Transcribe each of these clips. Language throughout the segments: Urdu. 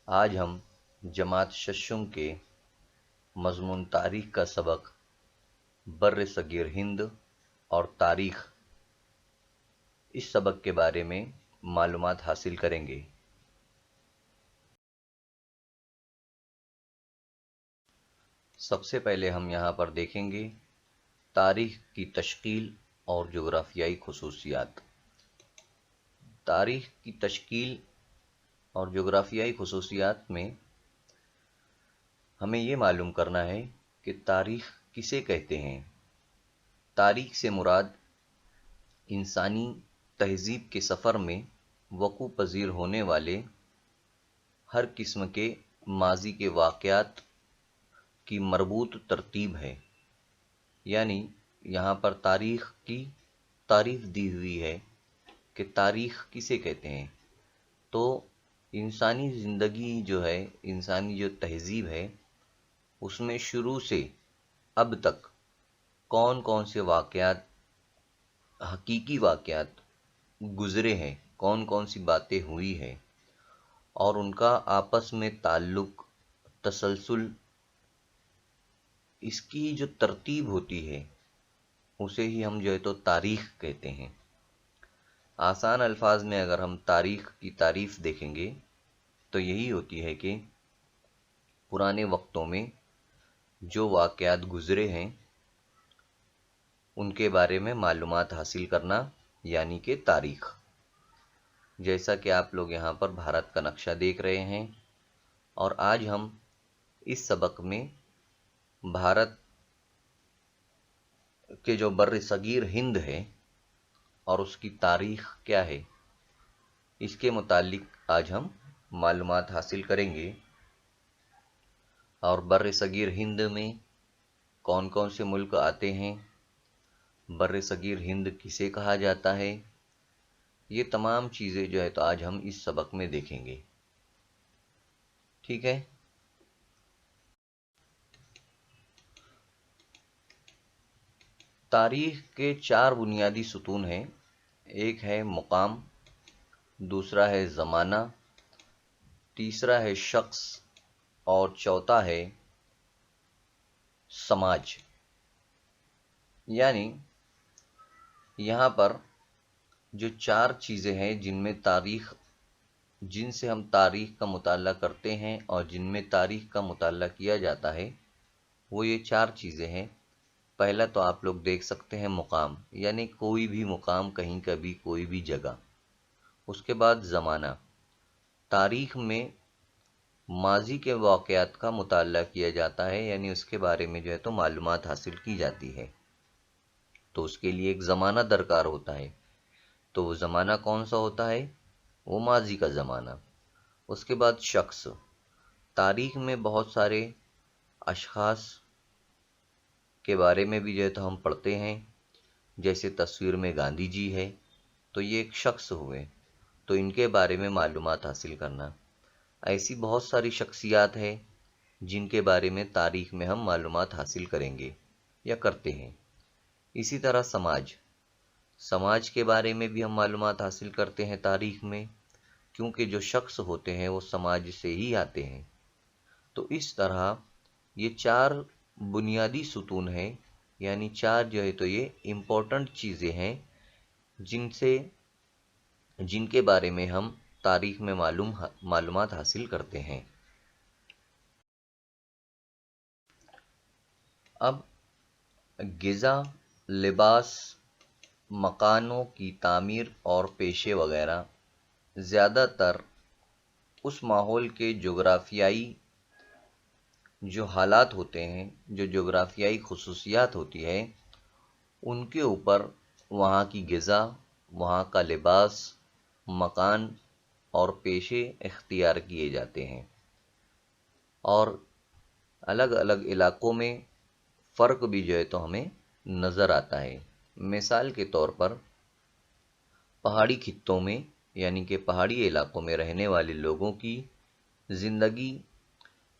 آج ہم جماعت ششم کے مضمون تاریخ کا سبق بر صغیر ہند اور تاریخ اس سبق کے بارے میں معلومات حاصل کریں گے۔ سب سے پہلے ہم یہاں پر دیکھیں گے تاریخ کی تشکیل اور جغرافیائی خصوصیات۔ تاریخ کی تشکیل اور جغرافیائی خصوصیات میں ہمیں یہ معلوم کرنا ہے کہ تاریخ کسے کہتے ہیں۔ تاریخ سے مراد انسانی تہذیب کے سفر میں وقوع پذیر ہونے والے ہر قسم کے ماضی کے واقعات کی مربوط ترتیب ہے، یعنی یہاں پر تاریخ کی تعریف دی ہوئی ہے کہ تاریخ کسے کہتے ہیں۔ تو انسانی زندگی جو ہے، انسانی جو تہذیب ہے، اس میں شروع سے اب تک کون کون سے واقعات، حقیقی واقعات گزرے ہیں، کون کون سی باتیں ہوئی ہیں، اور ان کا آپس میں تعلق، تسلسل، اس کی جو ترتیب ہوتی ہے اسے ہی ہم جو ہے تو تاریخ کہتے ہیں۔ آسان الفاظ میں اگر ہم تاریخ کی تعریف دیکھیں گے تو یہی ہوتی ہے کہ پرانے وقتوں میں جو واقعات گزرے ہیں ان کے بارے میں معلومات حاصل کرنا، یعنی کہ تاریخ۔ جیسا کہ آپ لوگ یہاں پر بھارت کا نقشہ دیکھ رہے ہیں، اور آج ہم اس سبق میں بھارت کے جو بر صغیر ہند ہے اور اس کی تاریخ کیا ہے، اس کے متعلق آج ہم معلومات حاصل کریں گے۔ اور بر صغیر ہند میں کون کون سے ملک آتے ہیں، بر صغیر ہند کسے کہا جاتا ہے، یہ تمام چیزیں جو ہے تو آج ہم اس سبق میں دیکھیں گے۔ ٹھیک ہے۔ تاریخ کے 4 بنیادی ستون ہیں۔ ایک ہے مقام، دوسرا ہے زمانہ، تیسرا ہے شخص، اور چوتھا ہے سماج۔ یعنی یہاں پر جو 4 چیزیں ہیں جن سے ہم تاریخ کا مطالعہ کرتے ہیں اور جن میں تاریخ کا مطالعہ کیا جاتا ہے، وہ یہ 4 چیزیں ہیں۔ پہلا تو آپ لوگ دیکھ سکتے ہیں مقام، یعنی کوئی بھی مقام، کہیں کا بھی کوئی بھی جگہ۔ اس کے بعد زمانہ، تاریخ میں ماضی کے واقعات کا مطالعہ کیا جاتا ہے، یعنی اس کے بارے میں جو ہے تو معلومات حاصل کی جاتی ہے، تو اس کے لیے ایک زمانہ درکار ہوتا ہے۔ تو وہ زمانہ کون سا ہوتا ہے؟ وہ ماضی کا زمانہ۔ اس کے بعد شخص، تاریخ میں بہت سارے اشخاص کے بارے میں بھی جو ہے تو ہم پڑھتے ہیں، جیسے تصویر میں گاندھی جی ہے، تو یہ ایک شخص ہوئے، تو ان کے بارے میں معلومات حاصل کرنا۔ ایسی بہت ساری شخصیات ہیں جن کے بارے میں تاریخ میں ہم معلومات حاصل کریں گے یا کرتے ہیں۔ اسی طرح سماج کے بارے میں بھی ہم معلومات حاصل کرتے ہیں تاریخ میں، کیونکہ جو شخص ہوتے ہیں وہ سماج سے ہی آتے ہیں۔ تو اس طرح یہ 4 بنیادی ستون ہیں، یعنی 4 جو ہے تو یہ امپورٹنٹ چیزیں ہیں جن کے بارے میں ہم تاریخ میں معلومات حاصل کرتے ہیں۔ اب غذا، لباس، مکانوں کی تعمیر اور پیشے وغیرہ زیادہ تر اس ماحول کے جغرافیائی جو حالات ہوتے ہیں، جو جغرافیائی خصوصیات ہوتی ہے، ان کے اوپر وہاں کی غذا، وہاں کا لباس، مکان اور پیشے اختیار کیے جاتے ہیں، اور الگ الگ علاقوں میں فرق بھی جو ہے تو ہمیں نظر آتا ہے۔ مثال کے طور پر پہاڑی خطوں میں، یعنی کہ پہاڑی علاقوں میں رہنے والے لوگوں کی زندگی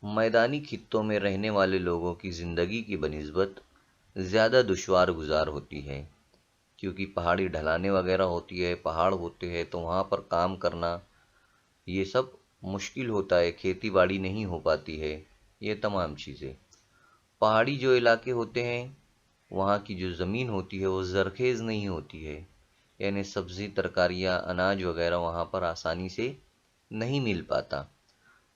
میدانی خطوں میں رہنے والے لوگوں کی زندگی کی بنسبت زیادہ دشوار گزار ہوتی ہے، کیونکہ پہاڑی ڈھلانیں وغیرہ ہوتی ہے، پہاڑ ہوتے ہیں، تو وہاں پر کام کرنا یہ سب مشکل ہوتا ہے، کھیتی باڑی نہیں ہو پاتی ہے، یہ تمام چیزیں۔ پہاڑی جو علاقے ہوتے ہیں وہاں کی جو زمین ہوتی ہے وہ زرخیز نہیں ہوتی ہے، یعنی سبزی ترکاریاں اناج وغیرہ وہاں پر آسانی سے نہیں مل پاتا،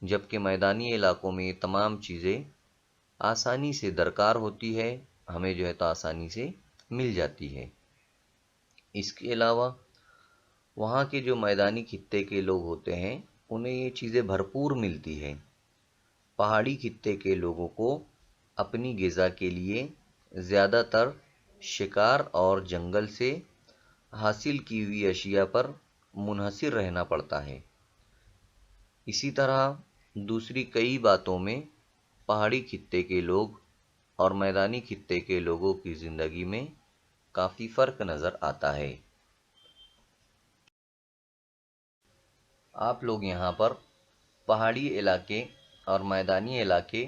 جبکہ میدانی علاقوں میں یہ تمام چیزیں آسانی سے درکار ہوتی ہے، ہمیں جو ہے تو آسانی سے مل جاتی ہے۔ اس کے علاوہ وہاں کے جو میدانی خطے کے لوگ ہوتے ہیں انہیں یہ چیزیں بھرپور ملتی ہے۔ پہاڑی خطے کے لوگوں کو اپنی غذا کے لیے زیادہ تر شکار اور جنگل سے حاصل کی ہوئی اشیاء پر منحصر رہنا پڑتا ہے۔ اسی طرح دوسری کئی باتوں میں پہاڑی خطے کے لوگ اور میدانی خطے کے لوگوں کی زندگی میں کافی فرق نظر آتا ہے۔ آپ لوگ یہاں پر پہاڑی علاقے اور میدانی علاقے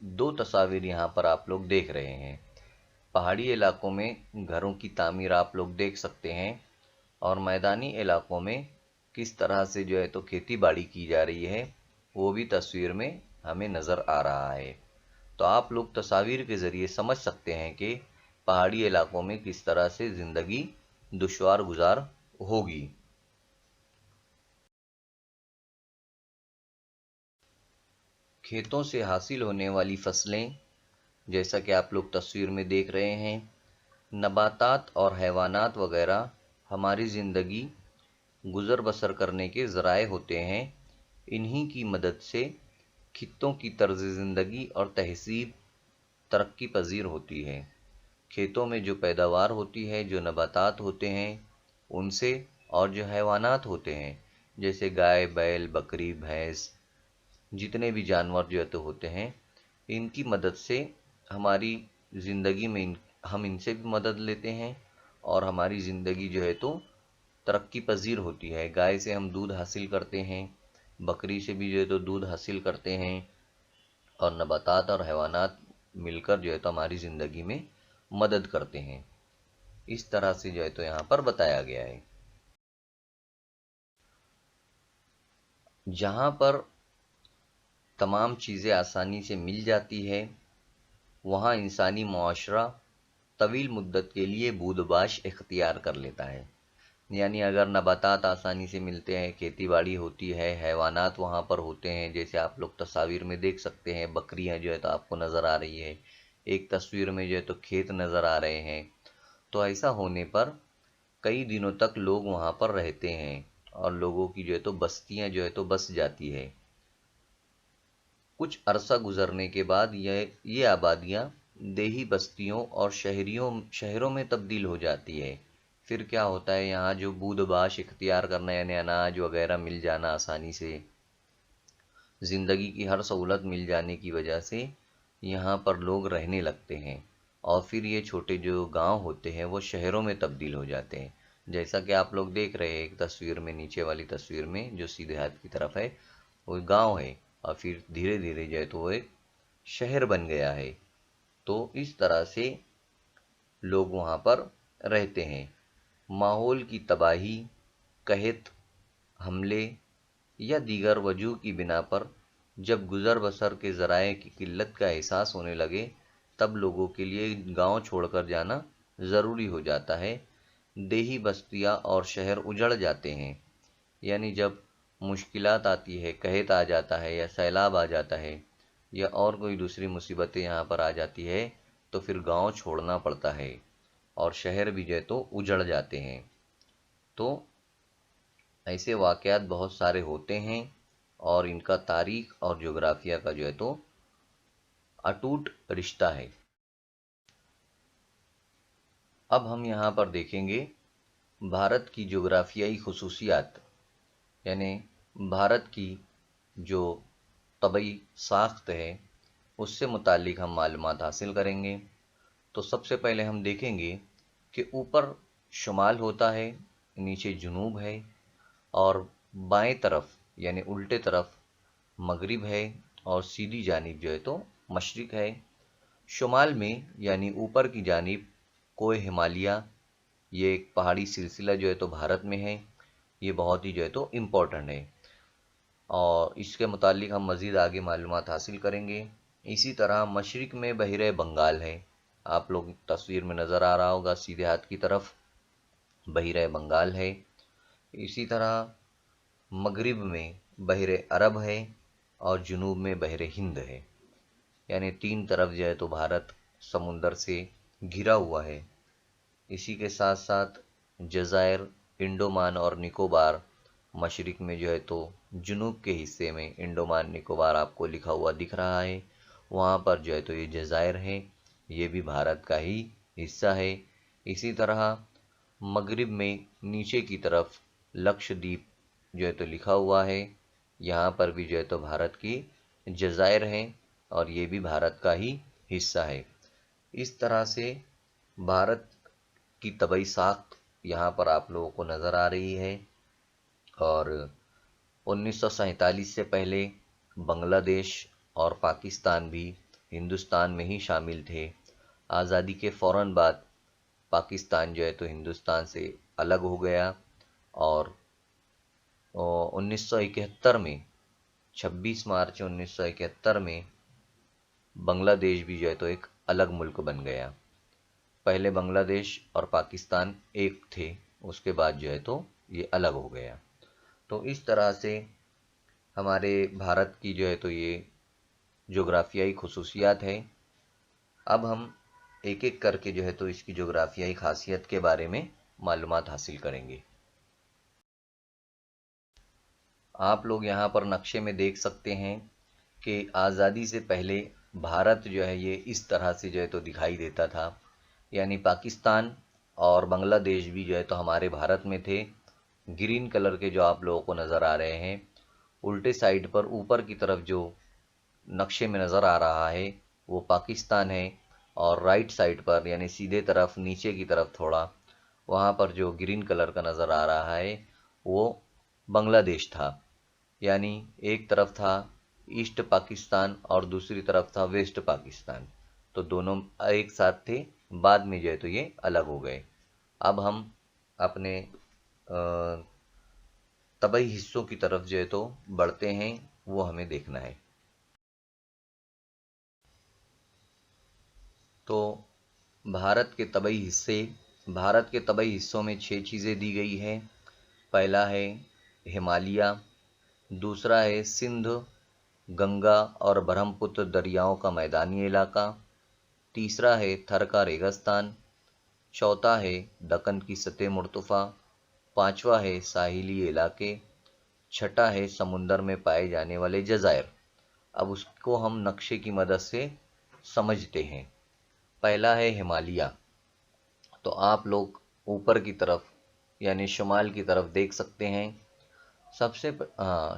دو تصاویر یہاں پر آپ لوگ دیکھ رہے ہیں۔ پہاڑی علاقوں میں گھروں کی تعمیر آپ لوگ دیکھ سکتے ہیں، اور میدانی علاقوں میں کس طرح سے جو ہے تو کھیتی باڑی کی جا رہی ہے وہ بھی تصویر میں ہمیں نظر آ رہا ہے۔ تو آپ لوگ تصاویر کے ذریعے سمجھ سکتے ہیں کہ پہاڑی علاقوں میں کس طرح سے زندگی دشوار گزار ہوگی۔ کھیتوں سے حاصل ہونے والی فصلیں جیسا کہ آپ لوگ تصویر میں دیکھ رہے ہیں، نباتات اور حیوانات وغیرہ ہماری زندگی گزر بسر کرنے کے ذرائع ہوتے ہیں۔ انہی کی مدد سے خطوں کی طرز زندگی اور تہذیب ترقی پذیر ہوتی ہے۔ کھیتوں میں جو پیداوار ہوتی ہے، جو نباتات ہوتے ہیں ان سے، اور جو حیوانات ہوتے ہیں جیسے گائے، بیل، بکری، بھینس، جتنے بھی جانور جو ہے تو ہوتے ہیں، ان کی مدد سے ہماری زندگی میں ہم ان سے بھی مدد لیتے ہیں، اور ہماری زندگی جو ہے تو ترقی پذیر ہوتی ہے۔ گائے سے ہم دودھ حاصل کرتے ہیں، بکری سے بھی جو ہے تو دودھ حاصل کرتے ہیں، اور نباتات اور حیوانات مل کر جو ہے تو ہماری زندگی میں مدد کرتے ہیں۔ اس طرح سے جو ہے تو یہاں پر بتایا گیا ہے۔ جہاں پر تمام چیزیں آسانی سے مل جاتی ہے وہاں انسانی معاشرہ طویل مدت کے لیے بود و باش اختیار کر لیتا ہے۔ یعنی اگر نباتات آسانی سے ملتے ہیں، کھیتی باڑی ہوتی ہے، حیوانات وہاں پر ہوتے ہیں، جیسے آپ لوگ تصاویر میں دیکھ سکتے ہیں، بکریاں جو ہے تو آپ کو نظر آ رہی ہے، ایک تصویر میں جو ہے تو کھیت نظر آ رہے ہیں، تو ایسا ہونے پر کئی دنوں تک لوگ وہاں پر رہتے ہیں، اور لوگوں کی جو ہے تو بستیاں جو ہے تو بس جاتی ہے۔ کچھ عرصہ گزرنے کے بعد یہ آبادیاں دیہی بستیوں اور شہروں میں تبدیل ہو جاتی ہے۔ پھر کیا ہوتا ہے، یہاں جو بود و باش اختیار کرنا، یعنی اناج وغیرہ مل جانا آسانی سے، زندگی کی ہر سہولت مل جانے کی وجہ سے یہاں پر لوگ رہنے لگتے ہیں، اور پھر یہ چھوٹے جو گاؤں ہوتے ہیں وہ شہروں میں تبدیل ہو جاتے ہیں۔ جیسا کہ آپ لوگ دیکھ رہے ہیں ایک تصویر میں، نیچے والی تصویر میں جو سیدھے ہاتھ کی طرف ہے وہ گاؤں ہے، اور پھر دھیرے دھیرے جو ہے تو وہ ایک شہر بن گیا ہے۔ تو اس طرح سے لوگ وہاں پر رہتے ہیں۔ ماحول کی تباہی، قحط، حملے یا دیگر وجوہ کی بنا پر جب گزر بسر کے ذرائع کی قلت کا احساس ہونے لگے تب لوگوں کے لیے گاؤں چھوڑ کر جانا ضروری ہو جاتا ہے۔ دیہی بستیاں اور شہر اجڑ جاتے ہیں، یعنی جب مشکلات آتی ہے، قحط آ جاتا ہے یا سیلاب آ جاتا ہے یا اور کوئی دوسری مصیبتیں یہاں پر آ جاتی ہے تو پھر گاؤں چھوڑنا پڑتا ہے، اور شہر بھی جو ہے تو اجڑ جاتے ہیں۔ تو ایسے واقعات بہت سارے ہوتے ہیں، اور ان کا تاریخ اور جغرافیہ کا جو ہے تو اٹوٹ رشتہ ہے۔ اب ہم یہاں پر دیکھیں گے بھارت کی جغرافیائی خصوصیات، یعنی بھارت کی جو طبعی ساخت ہے اس سے متعلق ہم معلومات حاصل کریں گے۔ تو سب سے پہلے ہم دیکھیں گے کہ اوپر شمال ہوتا ہے، نیچے جنوب ہے، اور بائیں طرف یعنی الٹے طرف مغرب ہے، اور سیدھی جانب جو ہے تو مشرق ہے۔ شمال میں یعنی اوپر کی جانب کوہ ہمالیہ، یہ ایک پہاڑی سلسلہ جو ہے تو بھارت میں ہے، یہ بہت ہی جو ہے تو امپورٹنٹ ہے۔ اور اس کے متعلق ہم مزید آگے معلومات حاصل کریں گے۔ اسی طرح مشرق میں بحیرہ بنگال ہے، آپ لوگ تصویر میں نظر آ رہا ہوگا سیدھے ہاتھ کی طرف بحیرہ بنگال ہے۔ اسی طرح مغرب میں بحر عرب ہے اور جنوب میں بحر ہند ہے، یعنی تین طرف جو ہے تو بھارت سمندر سے گھرا ہوا ہے۔ اسی کے ساتھ ساتھ جزائر انڈومان اور نکوبار، مشرق میں جو ہے تو جنوب کے حصے میں انڈومان نکوبار آپ کو لکھا ہوا دکھ رہا ہے، وہاں پر جو ہے تو یہ جزائر ہیں، یہ بھی بھارت کا ہی حصہ ہے۔ اسی طرح مغرب میں نیچے کی طرف لکشدیپ جو ہے تو لکھا ہوا ہے، یہاں پر بھی جو ہے تو بھارت کی جزائر ہیں اور یہ بھی بھارت کا ہی حصہ ہے۔ اس طرح سے بھارت کی طبعی ساخت یہاں پر آپ لوگوں کو نظر آ رہی ہے۔ اور 1947 سے پہلے بنگلہ دیش اور پاکستان بھی ہندوستان میں ہی شامل تھے۔ آزادی کے فوراً بعد پاکستان جو ہے تو ہندوستان سے الگ ہو گیا، اور 1971 میں 26 مارچ 1971 میں بنگلہ دیش بھی جو ہے تو ایک الگ ملک بن گیا۔ پہلے بنگلہ دیش اور پاکستان ایک تھے، اس کے بعد جو ہے تو یہ الگ ہو گیا۔ تو اس طرح سے ہمارے بھارت کی جو ہے تو یہ جغرافیائی خصوصیات ہے۔ اب ہم ایک ایک کر کے جو ہے تو اس کی جغرافیائی خاصیت کے بارے میں معلومات حاصل کریں گے۔ آپ لوگ یہاں پر نقشے میں دیکھ سکتے ہیں کہ آزادی سے پہلے بھارت جو ہے یہ اس طرح سے جو ہے تو دکھائی دیتا تھا، یعنی پاکستان اور بنگلہ دیش بھی جو ہے تو ہمارے بھارت میں تھے۔ گرین کلر کے جو آپ لوگوں کو نظر آ رہے ہیں، الٹے سائڈ پر اوپر کی طرف جو نقشے میں نظر آ رہا ہے وہ پاکستان ہے، اور رائٹ سائڈ پر یعنی سیدھے طرف نیچے کی طرف تھوڑا وہاں پر جو گرین کلر کا نظر آ رہا ہے وہ بنگلہ دیش تھا، یعنی ایک طرف تھا ایسٹ پاکستان اور دوسری طرف تھا ویسٹ پاکستان، تو دونوں ایک ساتھ تھے، بعد میں جو ہے تو یہ الگ ہو گئے۔ اب ہم اپنے طبعی حصوں کی طرف جو ہے تو بڑھتے ہیں، وہ ہمیں دیکھنا ہے۔ تو بھارت کے طبعی حصے، بھارت کے طبعی حصوں میں 6 چیزیں دی گئی ہیں۔ پہلا ہے ہمالیہ، دوسرا ہے سندھ، گنگا اور برہم پتر دریاؤں کا میدانی علاقہ، تیسرا ہے تھر کا ریگستان، چوتھا ہے دکن کی سطح مرتفع، پانچواں ہے ساحلی علاقے، چھٹا ہے سمندر میں پائے جانے والے جزائر۔ اب اس کو ہم نقشے کی مدد سے سمجھتے ہیں۔ پہلا ہے ہمالیہ، تو آپ لوگ اوپر کی طرف یعنی شمال کی طرف دیکھ سکتے ہیں۔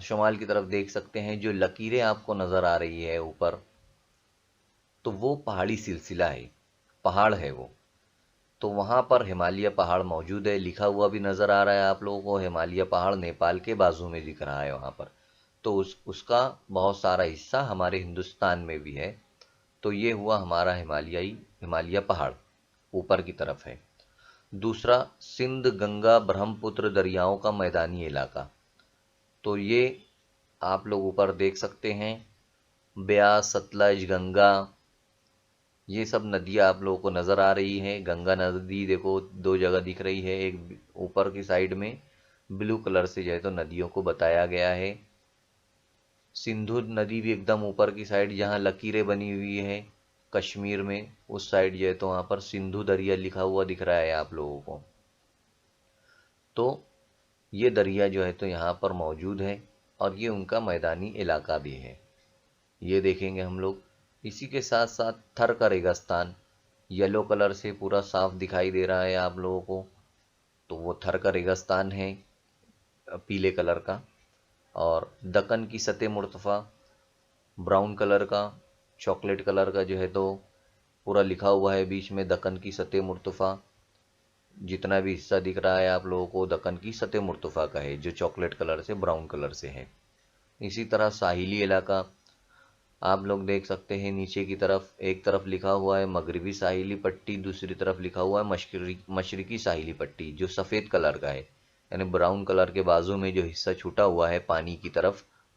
شمال کی طرف دیکھ سکتے ہیں، جو لکیریں آپ کو نظر آ رہی ہے اوپر، تو وہ پہاڑی سلسلہ ہے، پہاڑ ہے وہ، تو وہاں پر ہمالیہ پہاڑ موجود ہے، لکھا ہوا بھی نظر آ رہا ہے آپ لوگوں کو، ہمالیہ پہاڑ نیپال کے بازو میں دکھ رہا ہے وہاں پر، تو اس کا بہت سارا حصہ ہمارے ہندوستان میں بھی ہے۔ تو یہ ہوا ہمارا ہمالیہ پہاڑ اوپر کی طرف ہے۔ دوسرا سندھ گنگا برہم پتر دریاؤں کا میدانی علاقہ، تو یہ آپ لوگ اوپر دیکھ سکتے ہیں، بیاس، ستلج، گنگا، یہ سب ندیاں آپ لوگوں کو نظر آ رہی ہیں۔ گنگا ندی دیکھو 2 جگہ دکھ رہی ہے، ایک اوپر کی سائڈ میں بلو کلر سے جو ہے تو ندیوں کو بتایا گیا ہے۔ سندھو ندی بھی ایک دم اوپر کی سائڈ جہاں لکیریں بنی ہوئی ہے کشمیر میں، اس سائڈ جو ہے تو وہاں پر سندھو دریا لکھا ہوا دکھ رہا ہے آپ لوگوں کو۔ تو یہ دریا جو ہے تو یہاں پر موجود ہے اور یہ ان کا میدانی علاقہ بھی ہے، یہ دیکھیں گے ہم لوگ۔ اسی کے ساتھ ساتھ تھر کا ریگستان یلو کلر سے پورا صاف دکھائی دے رہا ہے آپ لوگوں کو، تو وہ تھر کا ریگستان ہے پیلے کلر کا۔ اور دکن کی سطح مرتفع براؤن کلر کا، چاکلیٹ کلر کا جو ہے تو پورا لکھا ہوا ہے بیچ میں دکن کی سطح مرتفع، جتنا بھی حصہ دکھ رہا ہے آپ لوگوں کو دکن کی سطح مرتفع کا ہے، جو چاکلیٹ کلر سے براؤن کلر سے ہے۔ اسی طرح ساحلی علاقہ آپ لوگ دیکھ سکتے ہیں، نیچے کی طرف ایک طرف لکھا ہوا ہے مغربی ساحلی پٹی، دوسری طرف لکھا ہوا ہے مشرقی ساحلی پٹی، جو سفید کلر کا ہے، یعنی براؤن کلر کے بازو میں جو حصہ چھوٹا ہوا ہے پانی کی طرف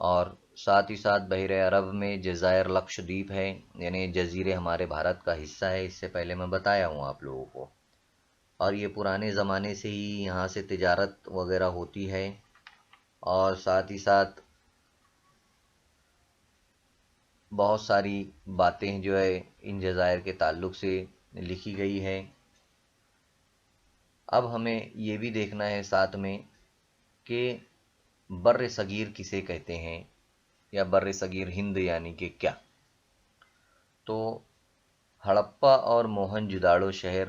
اور ساتھ ہی ساتھ بحر عرب میں جزائر لکشدیپ ہے، یعنی جزیرے ہمارے بھارت کا حصہ ہے، اس سے پہلے میں بتایا ہوں آپ لوگوں کو۔ اور یہ پرانے زمانے سے ہی یہاں سے تجارت وغیرہ ہوتی ہے، اور ساتھ ہی ساتھ بہت ساری باتیں جو ہے ان جزائر کے تعلق سے لکھی گئی ہے۔ اب ہمیں یہ بھی دیکھنا ہے ساتھ میں کہ بر صغیر کسے کہتے ہیں، یا بر صغیر ہند یعنی کہ کیا۔ تو ہڑپا اور موہن جداڑو شہر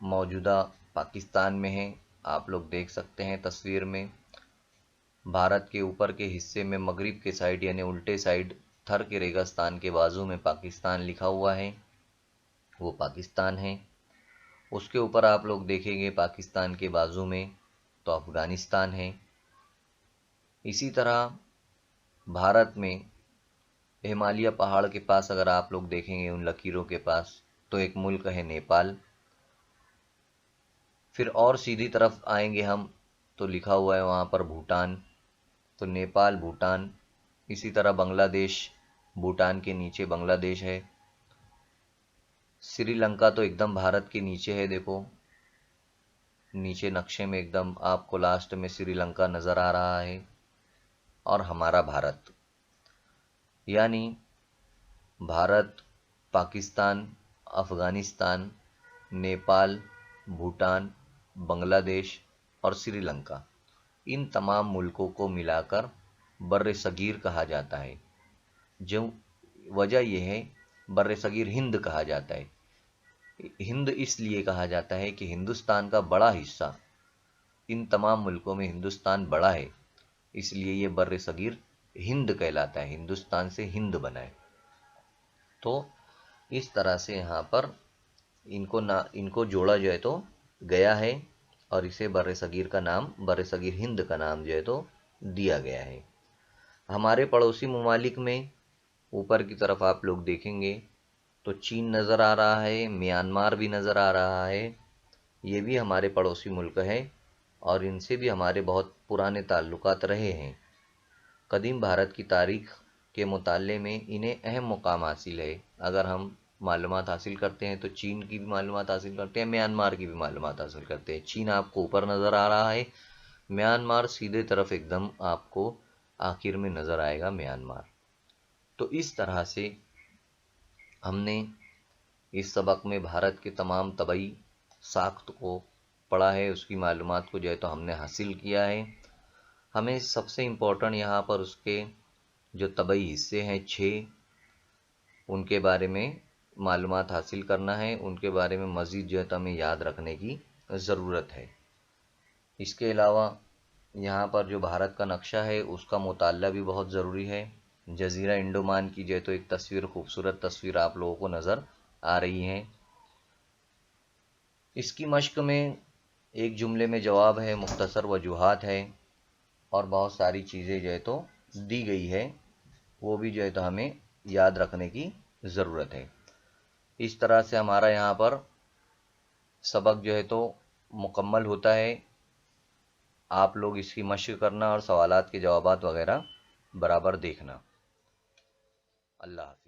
موجودہ پاکستان میں ہیں، آپ لوگ دیکھ سکتے ہیں تصویر میں۔ بھارت کے اوپر کے حصے میں مغرب کے سائڈ یعنی الٹے سائڈ تھر کے ریگستان کے بازو میں پاکستان لکھا ہوا ہے، وہ پاکستان ہے۔ اس کے اوپر آپ لوگ دیکھیں گے پاکستان کے بازو میں تو افغانستان ہے۔ اسی طرح بھارت میں ہمالیہ پہاڑ کے پاس اگر آپ لوگ دیکھیں گے ان لکیروں کے پاس تو ایک ملک ہے نیپال۔ پھر اور سیدھی طرف آئیں گے ہم تو لکھا ہوا ہے وہاں پر بھوٹان، تو نیپال بھوٹان۔ اسی طرح بنگلہ دیش، بھوٹان کے نیچے بنگلہ دیش ہے۔ سری لنکا تو ایک دم بھارت کے نیچے ہے، دیکھو نیچے نقشے میں ایک دم آپ کو لاسٹ میں سری لنکا نظر آ رہا ہے۔ اور ہمارا بھارت، یعنی بھارت، پاکستان، افغانستان، نیپال، بھوٹان، بنگلہ دیش اور سری لنکا، ان تمام ملکوں کو ملا کر بر صغیر کہا جاتا ہے۔ جو وجہ یہ ہے بر صغیر ہند کہا جاتا ہے۔ ہند اس لیے کہا جاتا ہے کہ ہندوستان کا بڑا حصہ، ان تمام ملکوں میں ہندوستان بڑا ہے، اس لیے یہ بر صغیر ہند کہلاتا ہے، ہندوستان سے ہند بنا ہے۔ تو اس طرح سے یہاں پر ان کو جوڑا جو ہے تو گیا ہے، اور اسے بر صغیر کا نام، بر صغیر ہند کا نام جو ہے تو دیا گیا ہے۔ ہمارے پڑوسی ممالک میں اوپر کی طرف آپ لوگ دیکھیں گے تو چین نظر آ رہا ہے، میانمار بھی نظر آ رہا ہے، یہ بھی ہمارے پڑوسی ملک ہے، اور ان سے بھی ہمارے بہت پرانے تعلقات رہے ہیں۔ قدیم بھارت کی تاریخ کے مطالعے میں انہیں اہم مقام حاصل ہے۔ اگر ہم معلومات حاصل کرتے ہیں تو چین کی بھی معلومات حاصل کرتے ہیں، میانمار کی بھی معلومات حاصل کرتے ہیں۔ چین آپ کو اوپر نظر آ رہا ہے، میانمار سیدھے طرف ایک دم آپ کو آخر میں نظر آئے گا میانمار۔ تو اس طرح سے ہم نے اس سبق میں بھارت کے تمام طبعی ساخت کو پڑھا ہے، اس کی معلومات کو جو ہے تو ہم نے حاصل کیا ہے۔ ہمیں سب سے امپورٹنٹ یہاں پر اس کے جو طبعی حصے ہیں 6، ان کے بارے میں معلومات حاصل کرنا ہے، ان کے بارے میں مزید جو ہے تو ہمیں یاد رکھنے کی ضرورت ہے۔ اس کے علاوہ یہاں پر جو بھارت کا نقشہ ہے اس کا مطالعہ بھی بہت ضروری ہے۔ جزیرہ انڈومان کی جو ہے تو ایک تصویر، خوبصورت تصویر آپ لوگوں کو نظر آ رہی ہے۔ اس کی مشق میں ایک جملے میں جواب ہے، مختصر وجوہات ہے، اور بہت ساری چیزیں جو ہے تو دی گئی ہے، وہ بھی جو ہے تو ہمیں یاد رکھنے کی ضرورت ہے۔ اس طرح سے ہمارا یہاں پر سبق جو ہے تو مکمل ہوتا ہے۔ آپ لوگ اس کی مشق کرنا اور سوالات کے جوابات وغیرہ برابر دیکھنا۔ اللہ حافظ۔